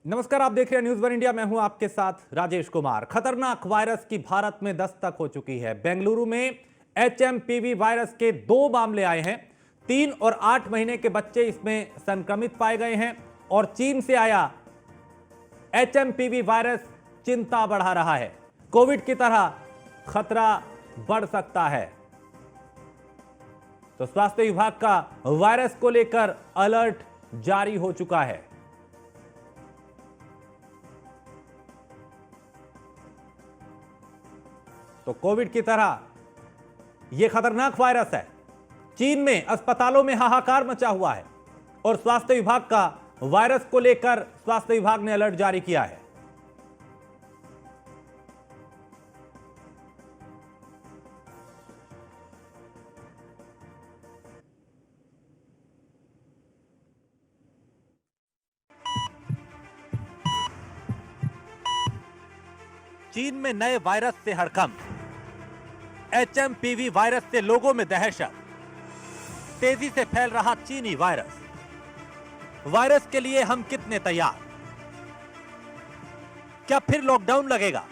नमस्कार, आप देख रहे हैं न्यूज वन इंडिया। मैं हूं आपके साथ राजेश कुमार। खतरनाक वायरस की भारत में दस्तक हो चुकी है। बेंगलुरु में HMPV वायरस के 2 मामले आए हैं। 3 और 8 महीने के बच्चे इसमें संक्रमित पाए गए हैं और चीन से आया HMPV वायरस चिंता बढ़ा रहा है। कोविड की तरह खतरा बढ़ सकता है, तो स्वास्थ्य विभाग का वायरस को लेकर अलर्ट जारी हो चुका है। तो कोविड की तरह यह खतरनाक वायरस है। चीन में अस्पतालों में हाहाकार मचा हुआ है और स्वास्थ्य विभाग का वायरस को लेकर स्वास्थ्य विभाग ने अलर्ट जारी किया है। चीन में नए वायरस से हड़कंप। HMPV वायरस से लोगों में दहशत। तेजी से फैल रहा चीनी वायरस। वायरस के लिए हम कितने तैयार? क्या फिर लॉकडाउन लगेगा?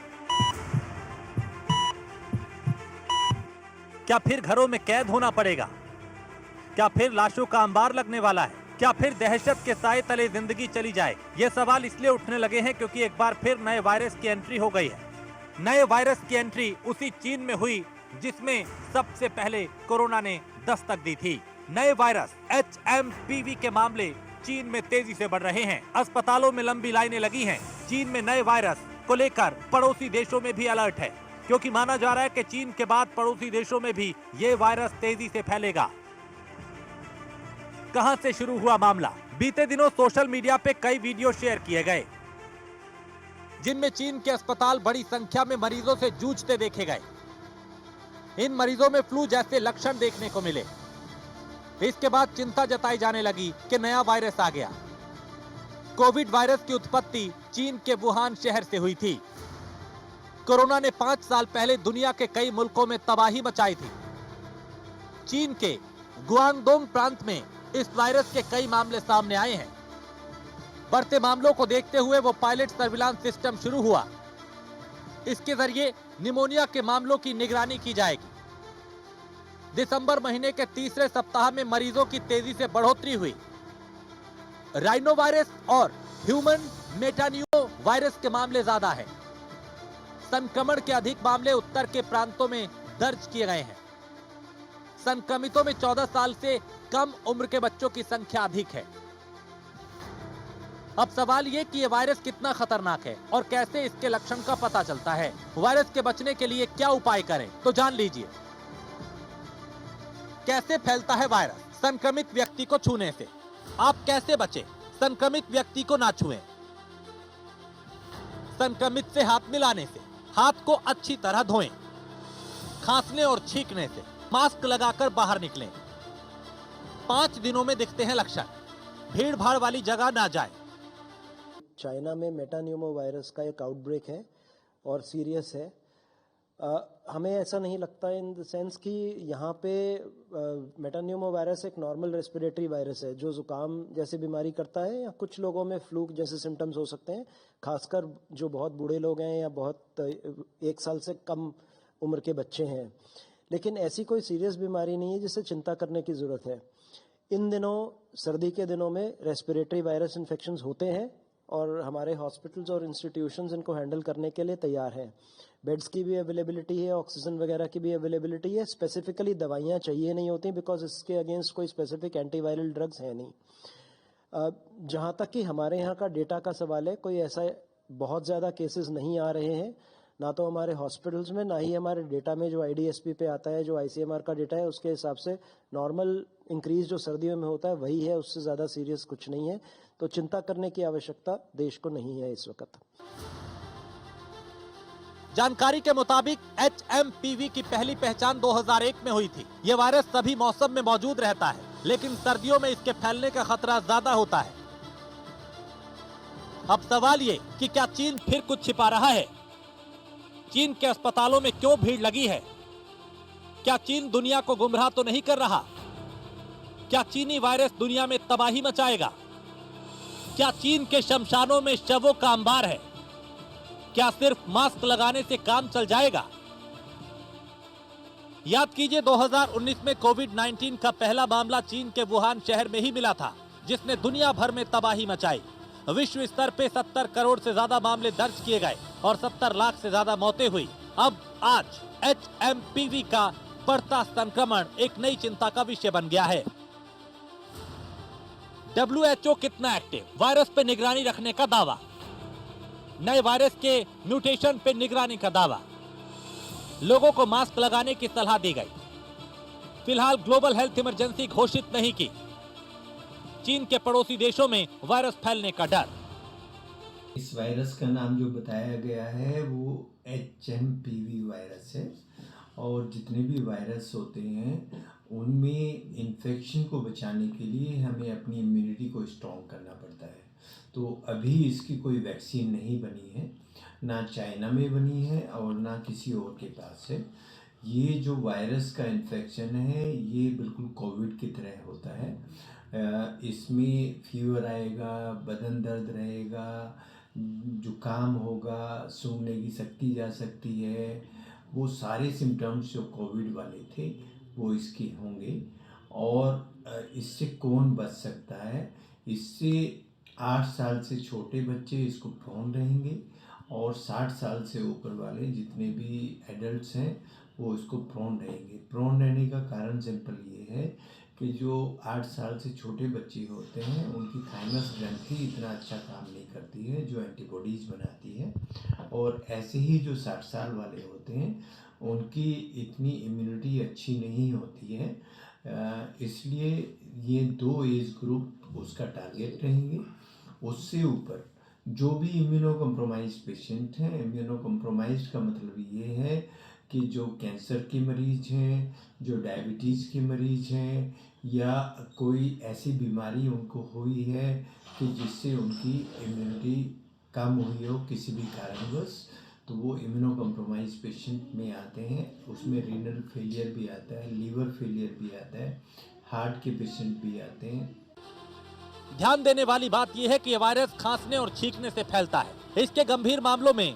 क्या फिर घरों में कैद होना पड़ेगा? क्या फिर लाशों का अंबार लगने वाला है? क्या फिर दहशत के साए तले जिंदगी चली जाए? ये सवाल इसलिए उठने लगे हैं क्योंकि एक बार फिर नए वायरस की एंट्री हो गई है। नए वायरस की एंट्री उसी चीन में हुई जिसमें सबसे पहले कोरोना ने दस्तक दी थी। नए वायरस HMPV के मामले चीन में तेजी से बढ़ रहे हैं। अस्पतालों में लंबी लाइनें लगी हैं। चीन में नए वायरस को लेकर पड़ोसी देशों में भी अलर्ट है, क्योंकि माना जा रहा है कि चीन के बाद पड़ोसी देशों में भी ये वायरस तेजी से फैलेगा। कहां से शुरू हुआ मामला? बीते दिनों सोशल मीडिया पे कई वीडियो शेयर किए गए जिनमें चीन के अस्पताल बड़ी संख्या में मरीजों से जूझते देखे गए। इन मरीजों में फ्लू जैसे लक्षण देखने को मिले। इसके बाद चिंता जताई जाने लगी कि नया वायरस आ गया। कोविड वायरस की उत्पत्ति चीन के वुहान शहर से हुई थी। कोरोना ने 5 साल पहले दुनिया के कई मुल्कों में तबाही मचाई थी। चीन के गुआंगडोंग प्रांत में इस वायरस के कई मामले सामने आए हैं। बढ़ते मामलों को देखते हुए वो पायलट सर्विलांस सिस्टम शुरू हुआ। इसके जरिए निमोनिया के मामलों की निगरानी की जाएगी। दिसंबर महीने के तीसरे सप्ताह में मरीजों की तेजी से बढ़ोतरी हुई। राइनो वायरस और ह्यूमन मेटानियो वायरस के मामले ज्यादा हैं। संक्रमण के अधिक मामले उत्तर के प्रांतों में दर्ज किए गए हैं। संक्रमितों में 14 साल से कम उम्र के बच्चों की संख्या अधिक है। अब सवाल ये कि ये वायरस कितना खतरनाक है और कैसे इसके लक्षण का पता चलता है। वायरस के बचने के लिए क्या उपाय करें, तो जान लीजिए। कैसे फैलता है वायरस? संक्रमित व्यक्ति को छूने से। आप कैसे बचें? संक्रमित व्यक्ति को ना छुएं। संक्रमित से हाथ मिलाने से। हाथ को अच्छी तरह धोएं। खांसने और छींकने से। मास्क लगाकर बाहर निकलें। 5 दिनों में दिखते हैं लक्षण। भीड़ भाड़ वाली जगह ना जाएं। चाइना में मेटान्यूमो वायरस का एक आउटब्रेक है और सीरियस है। हमें ऐसा नहीं लगता इन द सेंस कि यहाँ पे मेटान्यूमो वायरस एक नॉर्मल रेस्पिरेटरी वायरस है जो जुकाम जैसी बीमारी करता है, या कुछ लोगों में फ्लू जैसे सिम्टम्स हो सकते हैं, खासकर जो बहुत बूढ़े लोग हैं या बहुत 1 साल से कम उम्र के बच्चे हैं। लेकिन ऐसी कोई सीरियस बीमारी नहीं है जिससे चिंता करने की ज़रूरत है। इन दिनों सर्दी के दिनों में रेस्पिरेटरी वायरस इन्फेक्शंस होते हैं और हमारे हॉस्पिटल्स और इंस्टीट्यूशंस इनको हैंडल करने के लिए तैयार हैं। बेड्स की भी अवेलेबिलिटी है, ऑक्सीजन वगैरह की भी अवेलेबिलिटी है। स्पेसिफिकली दवाइयाँ चाहिए नहीं होती बिकॉज इसके अगेंस्ट कोई स्पेसिफिक एंटीवायरल ड्रग्स है नहीं। जहाँ तक कि हमारे यहाँ का डेटा का सवाल है, कोई ऐसा बहुत ज़्यादा केसेस नहीं आ रहे हैं, ना तो हमारे हॉस्पिटल्स में, ना ही हमारे डेटा में जो IDSP पे आता है, जो ICMR का डेटा है, उसके हिसाब से नॉर्मल इंक्रीज जो सर्दियों में होता है वही है, उससे ज़्यादा सीरियस कुछ नहीं है। तो चिंता करने की आवश्यकता देश को नहीं है इस वक्त। जानकारी के मुताबिक HMPV की पहली पहचान 2001 में हुई थी। ये वायरस सभी मौसम में मौजूद रहता है, लेकिन सर्दियों में इसके फैलने का खतरा ज्यादा होता है। अब सवाल ये कि क्या चीन फिर कुछ छिपा रहा है? चीन के अस्पतालों में क्यों भीड़ लगी है? क्या चीन दुनिया को गुमराह तो नहीं कर रहा? क्या चीनी वायरस दुनिया में तबाही मचाएगा? क्या चीन के शमशानों में शवों का अंबार है? क्या सिर्फ मास्क लगाने से काम चल जाएगा? याद कीजिए 2019 में कोविड-19 का पहला मामला चीन के वुहान शहर में ही मिला था, जिसने दुनिया भर में तबाही मचाई। विश्व स्तर पे 70 करोड़ से ज्यादा मामले दर्ज किए गए और 70 लाख से ज्यादा मौतें हुई। अब आज HMPV का बढ़ता संक्रमण एक नई चिंता का विषय बन गया है। WHO कितना एक्टिव? वायरस पे निगरानी रखने का दावा। नए वायरस के म्यूटेशन पे निगरानी का दावा। लोगों को मास्क लगाने की सलाह दी गई। फिलहाल ग्लोबल हेल्थ इमरजेंसी घोषित नहीं की। चीन के पड़ोसी देशों में वायरस फैलने का डर। इस वायरस का नाम जो बताया गया है वो HMPV वायरस है और जितने भी वायरस होते हैं उनमें इन्फेक्शन को बचाने के लिए हमें अपनी इम्यूनिटी को स्ट्रॉन्ग करना पड़ता है। तो अभी इसकी कोई वैक्सीन नहीं बनी है, ना चाइना में बनी है और ना किसी और के पास है। ये जो वायरस का इन्फेक्शन है ये बिल्कुल कोविड की तरह होता है। इसमें फीवर आएगा, बदन दर्द रहेगा, जुकाम होगा, सूंघने की शक्ति जा सकती है। वो सारे सिम्टम्स जो कोविड वाले थे वो इसके होंगे। और इससे कौन बच सकता है? इससे 8 साल से छोटे बच्चे इसको प्रोन रहेंगे और 60 साल से ऊपर वाले जितने भी एडल्ट्स हैं वो इसको प्रोन रहेंगे। प्रोन रहने का कारण सिंपल ये है कि जो 8 साल से छोटे बच्चे होते हैं उनकी थाइमस ग्रंथि इतना अच्छा काम नहीं करती है जो एंटीबॉडीज़ बनाती है, और ऐसे ही जो 60 साल वाले होते हैं उनकी इतनी इम्यूनिटी अच्छी नहीं होती है। इसलिए ये 2 एज ग्रुप उसका टारगेट रहेंगे। उससे ऊपर जो भी इम्यूनो कम्प्रोमाइज पेशेंट हैं, इम्यूनो कम्प्रोमाइज का मतलब ये है कि जो कैंसर के मरीज हैं, जो डायबिटीज़ के मरीज हैं, या कोई ऐसी बीमारी उनको हुई है कि जिससे उनकी इम्यूनिटी कम हुई हो किसी भी कारणवश, तो वो इम्यूनो कम्प्रोमाइज पेशेंट में आते हैं। उसमें रीनल फेलियर भी आता है, लीवर फेलियर भी आता है, हार्ट के पेशेंट भी आते हैं। ध्यान देने वाली बात यह है कि यह वायरस खांसने और छींकने से फैलता है। इसके गंभीर मामलों में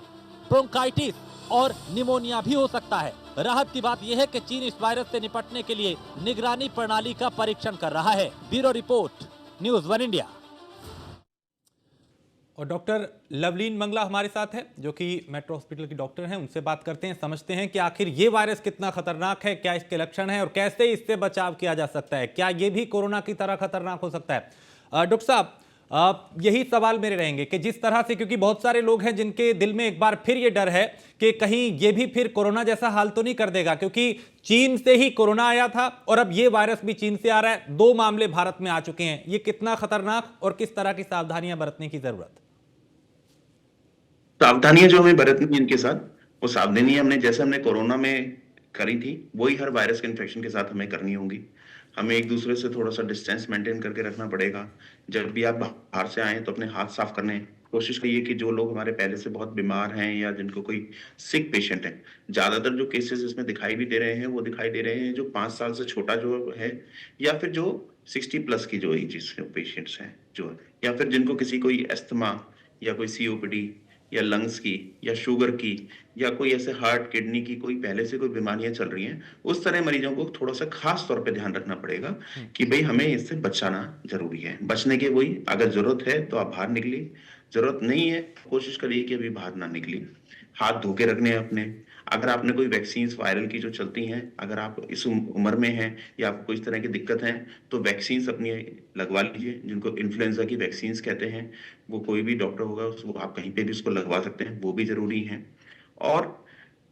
ब्रोंकाइटिस और निमोनिया भी हो सकता है। राहत की बात यह है कि चीन इस वायरस से निपटने के लिए निगरानी प्रणाली का परीक्षण कर रहा है। Bureau report, news 1 India. और डॉक्टर लवलीन मंगला हमारे साथ है, जो कि मेट्रो हॉस्पिटल की डॉक्टर हैं। उनसे बाट करते हैं, समझते हैं कि आखिर ये वायरस कितना खतरनाक है, क्या इसके लक्षण हैं और कैसे इससे बचाव किया जा सकता है। क्या ये भी कोरोना की तरह खतरनाक हो सकता है? डॉक्टर साहब, यही सवाल मेरे रहेंगे कि जिस तरह से, क्योंकि बहुत सारे लोग हैं जिनके दिल में एक बार फिर ये डर है कि कहीं ये भी फिर कोरोना जैसा हाल तो नहीं कर देगा, क्योंकि चीन से ही कोरोना आया था और अब ये वायरस भी चीन से आ रहा है। 2 मामले भारत में आ चुके हैं। ये कितना खतरनाक और किस तरह की सावधानियां बरतने की जरूरत? सावधानियां जो हमें बरतनी है इनके साथ, वो सावधानियां हमने कोरोना में करी थी वही हर वायरस के इन्फेक्शन के साथ हमें करनी होंगी। हमें एक दूसरे से थोड़ा सा डिस्टेंस मेंटेन करके रखना पड़ेगा। जब भी आप बाहर से आए तो अपने हाथ साफ करने कोशिश करिए कि जो लोग हमारे पहले से बहुत बीमार हैं या जिनको कोई सिक पेशेंट है, ज्यादातर जो केसेस इसमें दिखाई भी दे रहे हैं वो दिखाई दे रहे हैं जो 5 साल से छोटा जो है, या फिर जो 60 प्लस की जो एज पेशेंट्स हैं, जो या फिर जिनको किसी कोई अस्थमा या कोई COPD या लंग्स की या शुगर की या कोई ऐसे हार्ट किडनी की कोई पहले से कोई बीमारियां चल रही हैं, उस तरह मरीजों को थोड़ा सा खास तौर पे ध्यान रखना पड़ेगा कि भाई हमें इससे बचाना जरूरी है। बचने के वही, अगर जरूरत है तो आप बाहर निकलिए, जरूरत नहीं है कोशिश करिए कि अभी बाहर ना निकलिए। हाथ धो के रखने हैं अपने। अगर आपने कोई वैक्सीन वायरल की जो चलती हैं, अगर आप इस उम्र में हैं या आपको कोई इस तरह की दिक्कत है तो वैक्सीन अपनी लगवा लीजिए, जिनको इन्फ्लुएंजा की वैक्सीन कहते हैं। वो कोई भी डॉक्टर होगा वो आप कहीं पे भी उसको लगवा सकते हैं, वो भी जरूरी है। और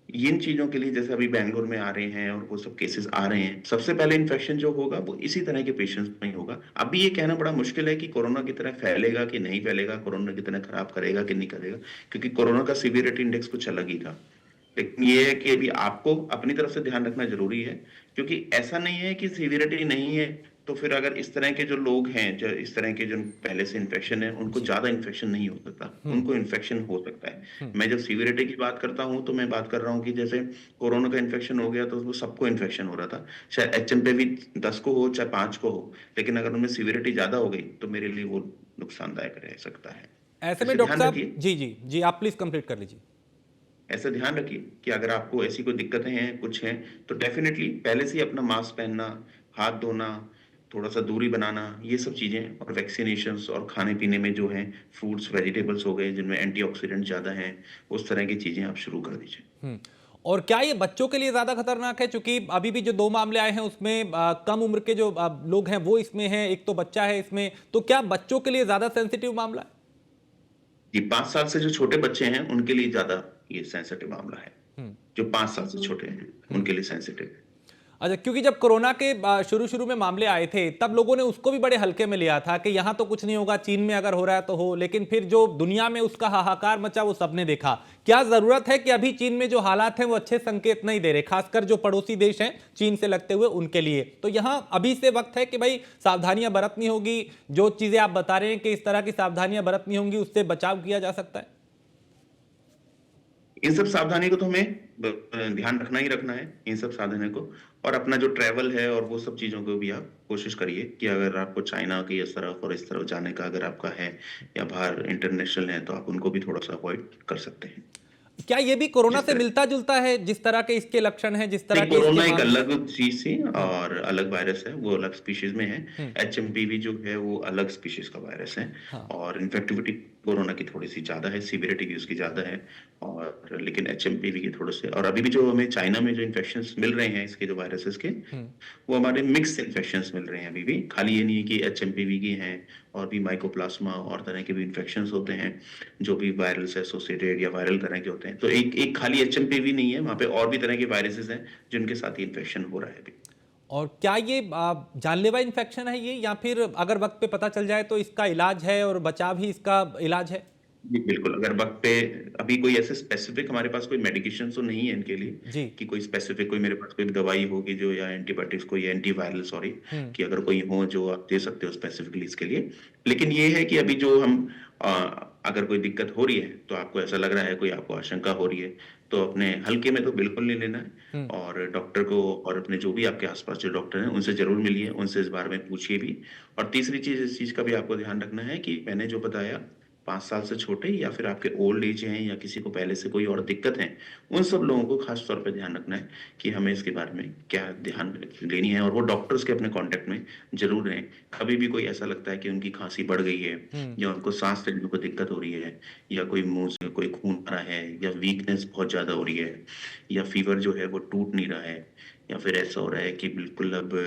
इन चीजों के लिए जैसे अभी बेंगलोर में आ रहे हैं और वो सब केसेस आ रहे हैं, सबसे पहले इन्फेक्शन जो होगा वो इसी तरह के पेशेंट्स में ही होगा। अभी ये कहना बड़ा मुश्किल है कि कोरोना की तरह फैलेगा कि नहीं फैलेगा, कोरोना की तरह खराब करेगा कि नहीं करेगा, क्योंकि कोरोना का सीवियरिटी इंडेक्स कुछ अलग ही था। लेकिन ये है कि अभी आपको अपनी तरफ से ध्यान रखना जरूरी है, क्योंकि ऐसा नहीं है कि सीवियरिटी नहीं है तो फिर अगर इस तरह के जो लोग हैं, जो इस तरह के जो पहले से इन्फेक्शन है, उनको ज्यादा इन्फेक्शन नहीं हो सकता, उनको इन्फेक्शन हो सकता है। मैं जब सीवियरिटी की बात करता हूं तो मैं बात कर रहा हूं कि जैसे कोरोना का इन्फेक्शन हो गया तो वो सबको इन्फेक्शन हो रहा था, चाहे HMPV 10 को हो चाहे 5 को हो, लेकिन अगर उनमें सीवियरिटी ज्यादा हो गई तो मेरे लिए वो नुकसानदायक रह सकता है। ऐसे में ऐसे डॉक्टर ध्यान साहब, रखिए, जी जी जी, आप प्लीज कंप्लीट कर लीजिए। ऐसा ध्यान रखिए कि अगर आपको ऐसी कोई दिक्कतें हैं, कुछ हैं, तो डेफिनेटली पहले से ही अपना मास्क पहनना, हाथ धोना, थोड़ा सा दूरी बनाना, ये सब चीजें, और वैक्सीनेशंस और खाने पीने में जो है फ्रूट्स वेजिटेबल्स हो गए जिनमें एंटीऑक्सीडेंट ज्यादा हैं, उस तरह की चीजें आप शुरू कर दीजिए। और क्या ये बच्चों के लिए ज्यादा खतरनाक है, क्योंकि अभी भी जो 2 मामले आए हैं उसमें कम उम्र के जो लोग हैं वो इसमें हैं, एक तो बच्चा है इसमें, तो क्या बच्चों के लिए ज्यादा सेंसिटिव मामला है? जी, 5 साल से जो छोटे बच्चे हैं उनके लिए ज्यादा ये सेंसिटिव मामला है। हम्म। जो 5 साल से छोटे हैं उनके लिए सेंसिटिव है। अच्छा, क्योंकि जब कोरोना के शुरू शुरू में मामले आए थे तब लोगों ने उसको भी बड़े हल्के में लिया था कि यहां तो कुछ नहीं होगा, चीन में अगर हो रहा है तो हो, लेकिन फिर जो दुनिया में उसका हाहाकार मचा वो सबने देखा। क्या जरूरत है कि अभी चीन में जो हालात हैं वो अच्छे संकेत नहीं दे रहे, खासकर जो पड़ोसी देश हैं चीन से लगते हुए उनके लिए? तो यहां अभी से वक्त है कि भाई सावधानियां बरतनी होगी, जो चीजें आप बता रहे हैं कि इस तरह की सावधानियां बरतनी होंगी, उससे बचाव किया जा सकता है। इन सब सावधानी को तो हमें ध्यान रखना ही रखना है, इन सब सावधानी को। और अपना जो ट्रैवल है और वो सब चीजों को भी आप कोशिश करिए कि अगर आपको चाइना की इस तरफ और इस तरफ जाने का अगर आपका है, या बाहर इंटरनेशनल है, तो आप उनको भी थोड़ा सा अवॉइड कर सकते हैं। क्या ये भी कोरोना जिस से तरह मिलता जुलता है, जिस तरह के इसके लक्षण हैं, जिस तरह नहीं, के इसके कोरोना एक मामले? अलग चीज थी और अलग वायरस है, वो अलग स्पीशीज में है। हम्म। एचएमपीवी जो है वो अलग स्पीशीज का वायरस है, हाँ। और इन्फेक्टिविटी कोरोना की थोड़ी सी ज्यादा है, सीवियरिटी भी उसकी ज्यादा है। और लेकिन एचएमपीवी की थोड़े से, और अभी भी जो हमें चाइना में जो इन्फेक्शंस मिल रहे हैं इसके, जो वायरसेस के, वो हमारे मिक्स इन्फेक्शंस मिल रहे हैं अभी भी। खाली ये नहीं है कि एचएमपीवी की हैं, और भी माइकोप्लाज्मा और तरह के भी इन्फेक्शंस होते हैं जो भी वायरल से एसोसिएटेड या वायरल तरह के होते हैं। तो एक एक खाली एचएमपीवी नहीं है, वहां पे और भी तरह के वायरसेस हैं जिनके साथ ये इन्फेक्शन हो रहा है अभी। और क्या ये जानलेवा इन्फेक्शन है ये, या फिर अगर वक्त पे पता चल जाए तो इसका इलाज है और बचाव ही इसका इलाज है? जी, बिल्कुल। अगर वक्त पे, अभी कोई ऐसे स्पेसिफिक हमारे पास कोई मेडिकेशन तो नहीं है इनके लिए, जी। कि कोई स्पेसिफिक कोई मेरे पास कोई दवाई होगी जो, या एंटीबायोटिक्स, कोई एंटीवायरल, सॉरी, हम्म। कि अगर कोई हो जो आप दे सकते हो स्पेसिफिकली इसके लिए। लेकिन ये है कि अभी जो हम अगर कोई दिक्कत हो रही है, तो आपको ऐसा लग रहा है, कोई आपको आशंका हो रही है, तो अपने हल्के में तो बिल्कुल नहीं लेना है, और डॉक्टर को और अपने जो भी आपके आसपास जो डॉक्टर हैं उनसे जरूर मिलिए, उनसे इस बारे में पूछिए भी। और तीसरी चीज, इस चीज का भी आपको ध्यान रखना है कि मैंने जो बताया, 5 साल से छोटे या फिर आपके ओल्ड एज हैं, या किसी को पहले से कोई और दिक्कत है, उन सब लोगों को खास तौर पे ध्यान रखना है कि हमें इसके बारे में क्या ध्यान लेनी है, और वो डॉक्टर्स के अपने कांटेक्ट में जरूर रहें। कभी भी कोई ऐसा लगता है कि उनकी खांसी बढ़ गई है, या उनको सांस लेने को दिक्कत हो रही है, या कोई मुंह से कोई खून आ रहा है, या वीकनेस बहुत ज्यादा हो रही है, या फीवर जो है वो टूट नहीं रहा है, या फिर ऐसा हो रहा है कि बिल्कुल अब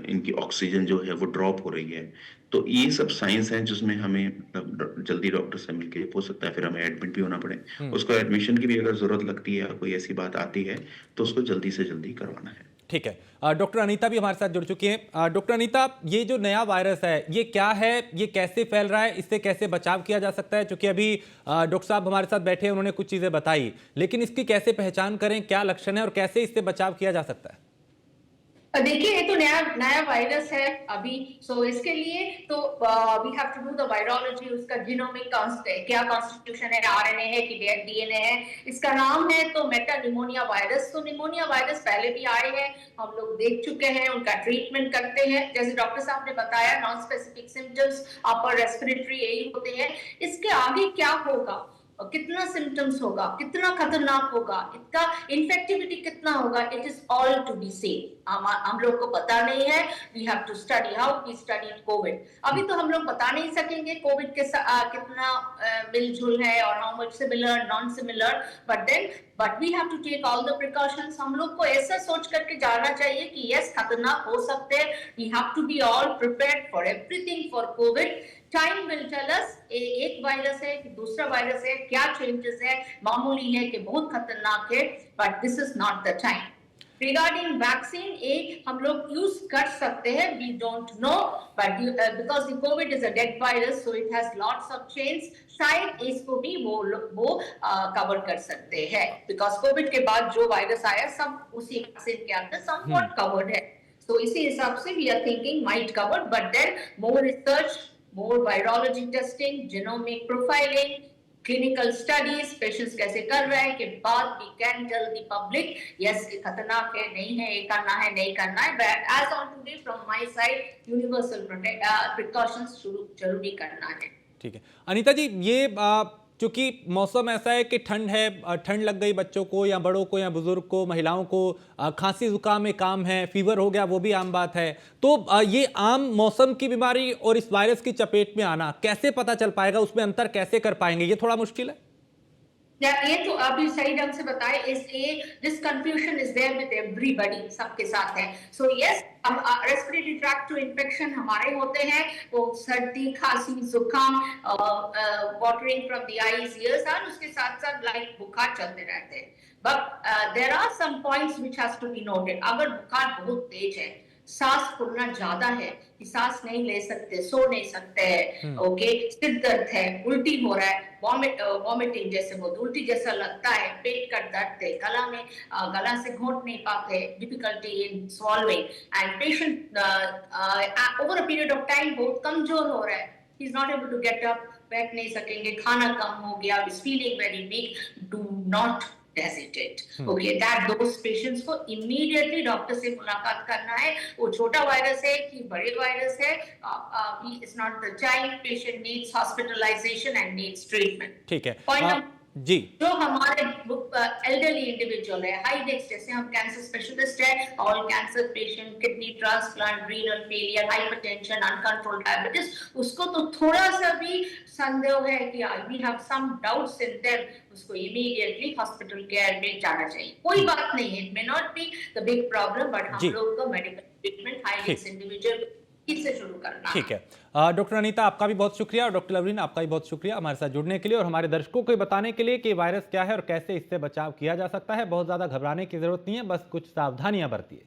इनकी ऑक्सीजन जो है वो ड्रॉप हो रही है, तो ये सब साइंस हैं जिसमें हमें मतलब जल्दी डॉक्टर से मिलके हो सकता है फिर हमें एडमिट भी होना पड़े। उसको एडमिशन की भी अगर जरूरत लगती है या कोई ऐसी बात आती है, तो उसको जल्दी से जल्दी करवाना है। ठीक है। डॉक्टर अनीता भी हमारे साथ जुड़ चुकी हैं। डॉक्टर अनीता, ये जो नया वायरस है ये क्या है, ये कैसे फैल रहा है, इससे कैसे बचाव किया जा सकता है? क्योंकि अभी डॉक्टर साहब हमारे साथ बैठे हैं, उन्होंने कुछ चीजें बताई, लेकिन इसकी कैसे पहचान करें, क्या लक्षण है और कैसे इससे बचाव किया जा सकता है? देखिए, ये तो नया नया वायरस है अभी, सो इसके लिए तो we have to do the virology, उसका जीनोमिक क्या कॉन्स्टिट्यूशन है, आरएनए है कि डीएनए है। इसका नाम है तो मेटा निमोनिया वायरस। तो निमोनिया वायरस पहले भी आए हैं, हम लोग देख चुके हैं, उनका ट्रीटमेंट करते हैं। जैसे डॉक्टर साहब ने बताया, non specific symptoms upper respiratory यही होते हैं। इसके आगे क्या होगा, कितना सिम्टम्स होगा, कितना खतरनाक होगा, इसका इन्फेक्टिविटी कितना होगा, it is all to be seen. हम लोग को पता नहीं है। We have to study how we studied COVID. अभी तो हम लोग बता नहीं सकेंगे कोविड के कितना मिलजुल है और how much similar non similar, but we have to take all the precautions. हम लोग को ऐसा सोच करके जाना चाहिए कि यस, खतरनाक हो सकते हैं। We have to be all prepared for everything for COVID. Time will tell us एक वायरस है कि दूसरा वायरस है, क्या चेंजेस है, मामूली है कि बहुत खतरनाक है, but this is not the time. Regarding vaccine, हम लोग यूज कर सकते हैं, we don't know, but because the COVID is a dead virus, so it has lots of change. शायद इसको भी वो कवर कर सकते हैं, बिकॉज कोविड के बाद जो वायरस आया सब उसी वैक्सीन के अंदर समवॉट कवर्ड है। तो इसी हिसाब से we are thinking might cover, but then more research, more virology testing, genomic profiling, clinical studies patients कैसे कर रहे हैं, के बाद we can tell the public yes ये खतरनाक है, नहीं है, ये करना है, नहीं करना है. But as on today from my side universal precautions जरूरी करना है. ठीक है अनीता जी, ये चूंकि मौसम ऐसा है कि ठंड है, ठंड लग गई बच्चों को या बड़ों को या बुजुर्ग को, महिलाओं को खांसी जुकाम एक आम है, फीवर हो गया वो भी आम बात है, तो ये आम मौसम की बीमारी और इस वायरस की चपेट में आना कैसे पता चल पाएगा, उसमें अंतर कैसे कर पाएंगे, ये थोड़ा मुश्किल है. ये तो अभी सही ढंग से बताए, this confusion is there with everybody, सबके साथ है. So yes, respiratory tract to infection हमारे होते हैं, वो सर्दी, खांसी, जुकाम, watering from the eyes, ears, और उसके साथ साथ लाइक बुखार चलते रहते हैं. But there are some points which has to be noted. अगर बुखार बहुत तेज है, सांस फूलना ज्यादा है कि सांस नहीं ले सकते, सो नहीं सकते हैं, ओके, सिर दर्द है, उल्टी हो रहा है, वॉमिटिंग जैसे बहुत उल्टी जैसा लगता है, पेट का दर्द है, गला में गला से घोट नहीं पाते, difficulty in swallowing, and patient over a period of time बहुत कमजोर हो रहा है, he is not able to get up, बैठ नहीं सकेंगे, खाना कम हो गया, is feeling very weak, do not hesitate. Okay, that those patients को immediately डॉक्टर से मुलाकात करना है. वो छोटा वायरस है कि बड़े वायरस है, it's not the child, patient needs hospitalization and needs treatment. ठीक है. Point जी, जो हमारे एल्डरली इंडिविजुअल है, हाई रिस्क, जैसे हम कैंसर स्पेशलिस्ट है, all cancer patient, kidney transplant, renal failure, hypertension, uncontrolled diabetes, उसको तो थोड़ा सा भी संदेह है कि we have some doubts in them, उसको इमीडिएटली हॉस्पिटल केयर में जाना चाहिए. कोई बात नहीं है, it may not be the big problem, but हम लोग को medical treatment high risk individual इससे शुरू करना. ठीक है. डॉक्टर अनीता, आपका भी बहुत शुक्रिया, और डॉक्टर लवलीन आपका भी बहुत शुक्रिया हमारे साथ जुड़ने के लिए और हमारे दर्शकों को बताने के लिए कि वायरस क्या है और कैसे इससे बचाव किया जा सकता है. बहुत ज़्यादा घबराने की जरूरत नहीं है, बस कुछ सावधानियां बरतिए.